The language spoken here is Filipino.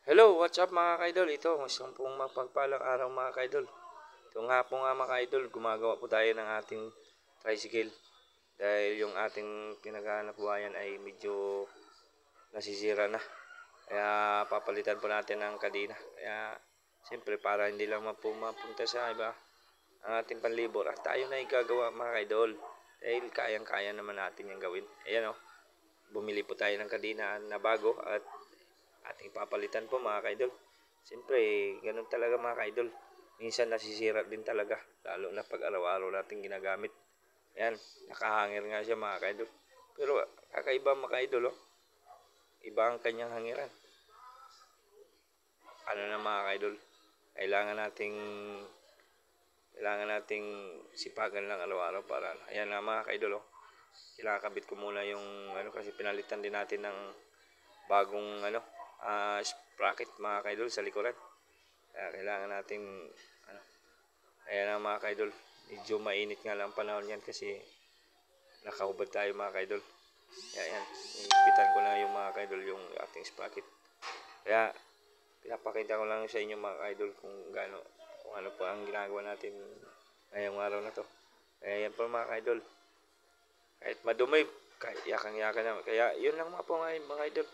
Hello, what's up mga kaidol? Ito, isang pong mapagpalang araw mga kaidol. Ito nga po nga mga kaidol, gumagawa po tayo ng ating tricycle. Dahil yung ating pinaghahanap buhayan ay medyo nasisira na. Kaya papalitan po natin ng kadena. Kaya siyempre para hindi lang mapunta sa iba ang ating panlibor. At tayo na igagawa mga kaidol. Dahil kayang-kaya naman natin yung gawin. Ayan o, bumili po tayo ng kadena na bago at ating papalitan po mga kaidol. Siyempre, ganun talaga mga kaidol. Minsan nasisira din talaga, lalo na pag araw-araw natin ginagamit. Ayan, nakahangir nga siya mga kaidol. Pero kakaiba mga kaidol, oh. Iba ang kanyang hangiran. Ano na mga kaidol, kailangan nating sipagan lang araw-araw para ayan na mga kaidol, oh. Kinakabit ko muna yung kasi pinalitan din natin ng bagong sprocket mga kaidol sa likuran. Kaya kailangan nating ayan na mga kaidol. Medyo mainit nga lang panahon yan kasi nakahubad tayo mga kaidol. Kaya yan, ipitan ko na yung mga kaidol yung ating sprocket. Kaya pinapakita ko lang sa inyo mga kaidol kung ano pa ang ginagawa natin ngayong araw na to. Kaya yan po mga kaidol. Kahit madumi, yakang-yakan na. Kaya yun lang mga po mga idol.